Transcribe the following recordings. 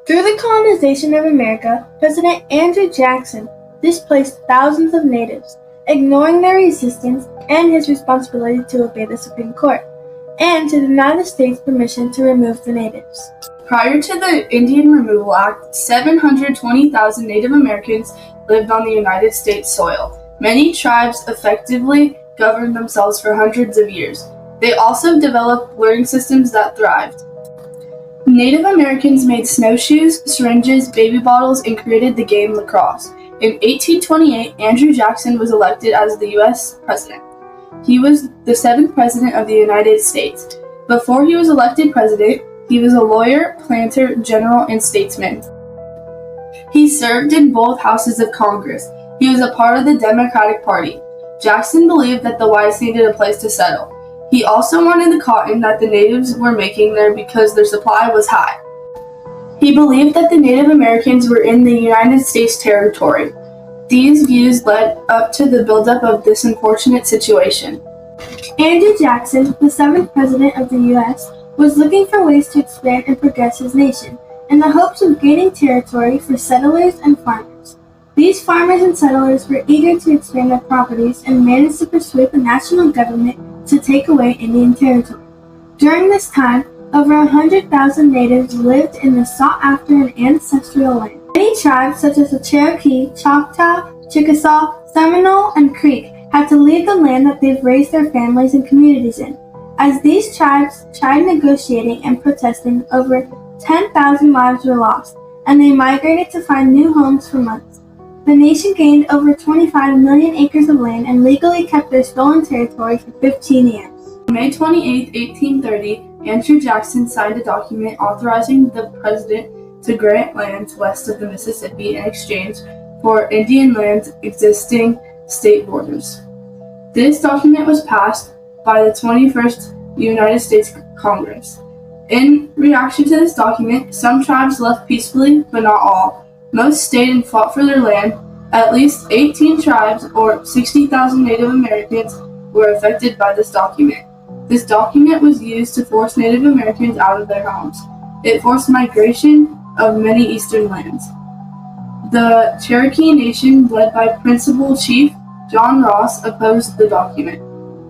Through the colonization of America, President Andrew Jackson displaced thousands of natives, ignoring their resistance and his responsibility to obey the Supreme Court, and to deny the states permission to remove the natives. Prior to the Indian Removal Act, 720,000 Native Americans lived on the United States soil. Many tribes effectively governed themselves for hundreds of years. They also developed learning systems that thrived. Native Americans made snowshoes, syringes, baby bottles, and created the game lacrosse. In 1828, Andrew Jackson was elected as the U.S. president. He was the seventh president of the United States. Before he was elected president, he was a lawyer, planter, general, and statesman. He served in both houses of Congress. He was a part of the Democratic Party. Jackson believed that the whites needed a place to settle. He also wanted the cotton that the natives were making there because their supply was high. He believed that the Native Americans were in the United States territory. These views led up to the buildup of this unfortunate situation. Andrew Jackson, the seventh president of the U.S., was looking for ways to expand and progress his nation, in the hopes of gaining territory for settlers and farmers. These farmers and settlers were eager to expand their properties and managed to persuade the national government to take away Indian territory. During this time, over 100,000 natives lived in the sought-after and ancestral land. Many tribes, such as the Cherokee, Choctaw, Chickasaw, Seminole, and Creek, had to leave the land that they've raised their families and communities in. As these tribes tried negotiating and protesting, over 10,000 lives were lost, and they migrated to find new homes for months. The nation gained over 25 million acres of land and legally kept their stolen territory for 15 years. On May 28, 1830, Andrew Jackson signed a document authorizing the president to grant lands west of the Mississippi in exchange for Indian lands existing state borders. This document was passed by the 21st United States Congress. In reaction to this document, some tribes left peacefully, but not all. Most stayed and fought for their land. At least 18 tribes, or 60,000 Native Americans, were affected by this document. This document was used to force Native Americans out of their homes. It forced migration of many eastern lands. The Cherokee Nation, led by Principal Chief John Ross, opposed the document.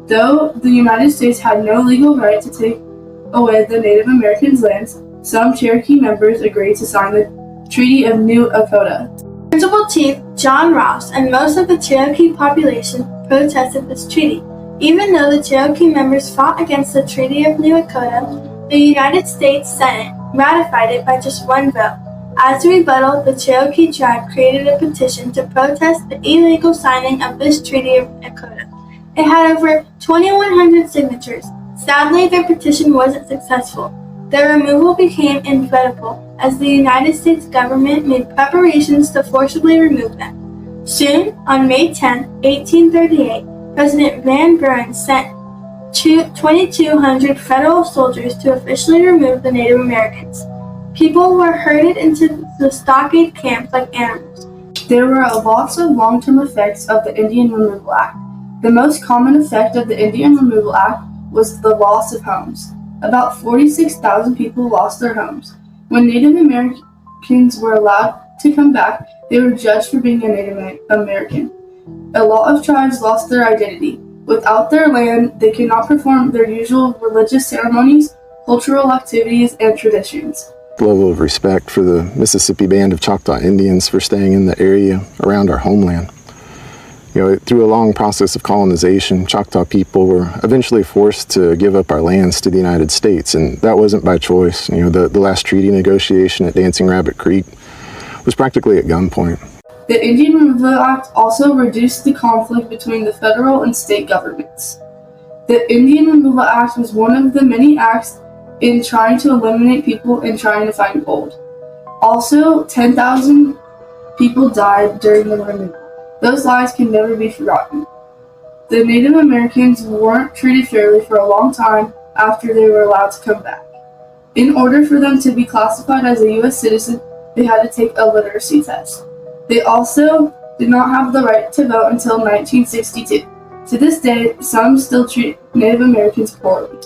Though the United States had no legal right to take away the Native Americans' lands, some Cherokee members agreed to sign the Treaty of New Dakota. Principal Chief John Ross and most of the Cherokee population protested this treaty. Even though the Cherokee members fought against the Treaty of New Dakota, the United States Senate ratified it by just one vote. As a rebuttal, the Cherokee tribe created a petition to protest the illegal signing of this Treaty of Dakota. It had over 2,100 signatures. Sadly, their petition wasn't successful. Their removal became inevitable as the United States government made preparations to forcibly remove them. Soon, on May 10, 1838, President Van Buren sent 2,200 federal soldiers to officially remove the Native Americans. People were herded into the stockade camps like animals. There were lots of long-term effects of the Indian Removal Act. The most common effect of the Indian Removal Act was the loss of homes. About 46,000 people lost their homes. When Native Americans were allowed to come back, they were judged for being a Native American. A lot of tribes lost their identity. Without their land, they could not perform their usual religious ceremonies, cultural activities, and traditions. Level of respect for the Mississippi Band of Choctaw Indians for staying in the area around our homeland. Through a long process of colonization, Choctaw people were eventually forced to give up our lands to the United States, and that wasn't by choice. The last treaty negotiation at Dancing Rabbit Creek was practically at gunpoint. The Indian Removal Act also reduced the conflict between the federal and state governments. The Indian Removal Act was one of the many acts in trying to eliminate people and trying to find gold. Also, 10,000 people died during the removal. Those lives can never be forgotten. The Native Americans weren't treated fairly for a long time after they were allowed to come back. In order for them to be classified as a U.S. citizen, they had to take a literacy test. They also did not have the right to vote until 1962. To this day, some still treat Native Americans poorly.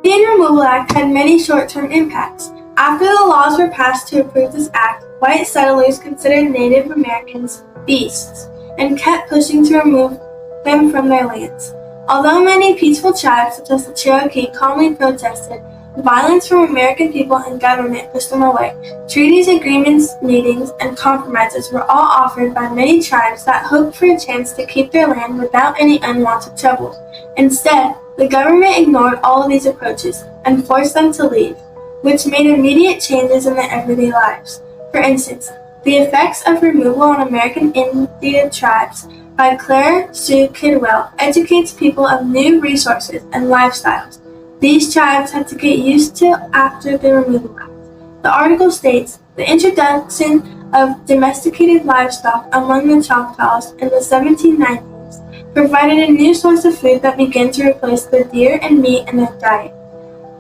The Indian Removal Act had many short-term impacts. After the laws were passed to approve this act, white settlers considered Native Americans beasts and kept pushing to remove them from their lands. Although many peaceful tribes, such as the Cherokee, calmly protested, violence from American people and government pushed them away. Treaties, agreements, meetings, and compromises were all offered by many tribes that hoped for a chance to keep their land without any unwanted trouble. Instead, the government ignored all of these approaches and forced them to leave, which made immediate changes in their everyday lives. For instance, the effects of removal on American Indian tribes by Claire Sue Kidwell educates people of new resources and lifestyles these tribes had to get used to after the Removal Act. The article states, the introduction of domesticated livestock among the Choctaws in the 1790s provided a new source of food that began to replace the deer and meat in their diet.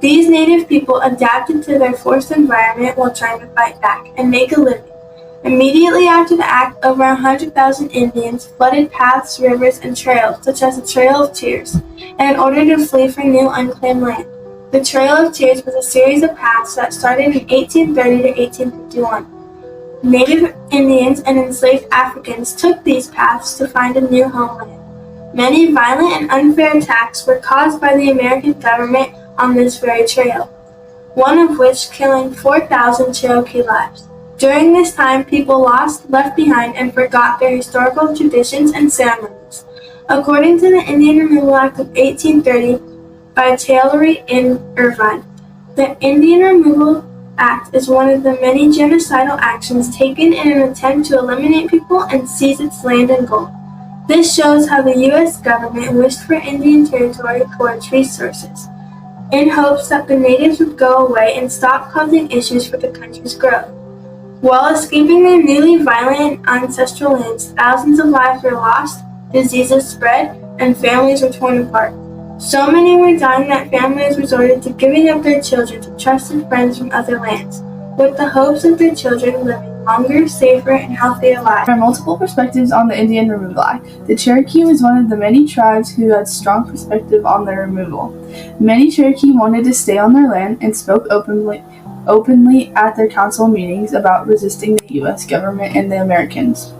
These native people adapted to their forced environment while trying to fight back and make a living. Immediately after the act, over 100,000 Indians flooded paths, rivers, and trails, such as the Trail of Tears, in order to flee for new unclaimed land. The Trail of Tears was a series of paths that started in 1830 to 1851. Native Indians and enslaved Africans took these paths to find a new homeland. Many violent and unfair attacks were caused by the American government on this very trail, one of which killing 4,000 Cherokee lives. During this time, people lost, left behind, and forgot their historical traditions and ceremonies. According to the Indian Removal Act of 1830 by Tailory in Irvine, the Indian Removal Act is one of the many genocidal actions taken in an attempt to eliminate people and seize its land and gold. This shows how the U.S. government wished for Indian territory for its resources, in hopes that the natives would go away and stop causing issues for the country's growth. While escaping their newly violent and ancestral lands, thousands of lives were lost, diseases spread, and families were torn apart. So many were dying that families resorted to giving up their children to trusted friends from other lands, with the hopes of their children living longer, safer, and healthier lives. There are multiple perspectives on the Indian Removal Act. The Cherokee was one of the many tribes who had strong perspective on their removal. Many Cherokee wanted to stay on their land and spoke openly at their council meetings about resisting the U.S. government and the Americans.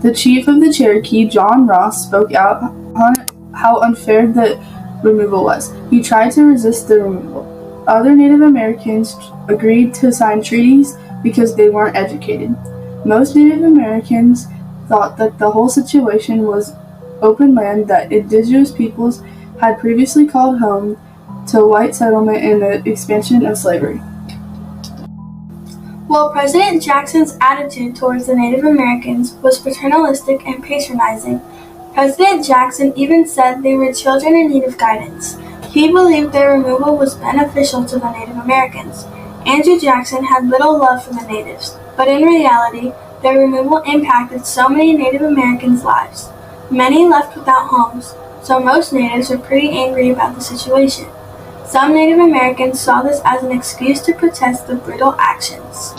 The chief of the Cherokee, John Ross, spoke out on how unfair the removal was. He tried to resist the removal. Other Native Americans agreed to sign treaties because they weren't educated. Most Native Americans thought that the whole situation was open land that indigenous peoples had previously called home to white settlement and the expansion of slavery. While President Jackson's attitude towards the Native Americans was paternalistic and patronizing, President Jackson even said they were children in need of guidance. He believed their removal was beneficial to the Native Americans. Andrew Jackson had little love for the natives, but in reality, their removal impacted so many Native Americans' lives. Many left without homes, so most natives were pretty angry about the situation. Some Native Americans saw this as an excuse to protest the brutal actions.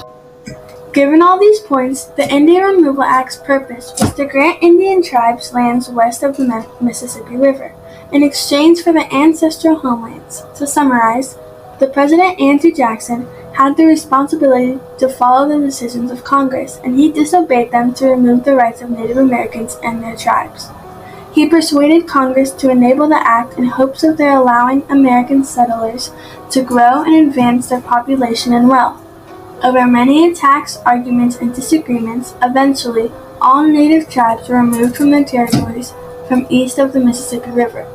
Given all these points, the Indian Removal Act's purpose was to grant Indian tribes lands west of the Mississippi River, in exchange for their ancestral homelands. To summarize, the President Andrew Jackson had the responsibility to follow the decisions of Congress, and he disobeyed them to remove the rights of Native Americans and their tribes. He persuaded Congress to enable the act in hopes of their allowing American settlers to grow and advance their population and wealth. Over many attacks, arguments, and disagreements, eventually, all native tribes were removed from their territories from east of the Mississippi River.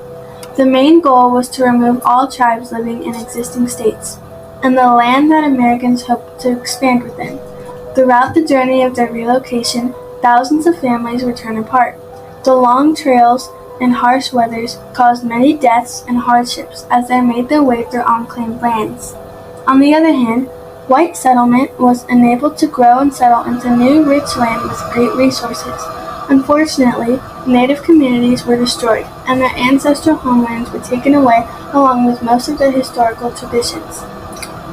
The main goal was to remove all tribes living in existing states, and the land that Americans hoped to expand within. Throughout the journey of their relocation, thousands of families were torn apart. The long trails and harsh weathers caused many deaths and hardships as they made their way through unclaimed lands. On the other hand, white settlement was enabled to grow and settle into new rich land with great resources. Unfortunately, native communities were destroyed, and their ancestral homelands were taken away along with most of their historical traditions.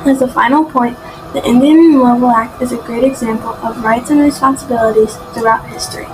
As a final point, the Indian Removal Act is a great example of rights and responsibilities throughout history.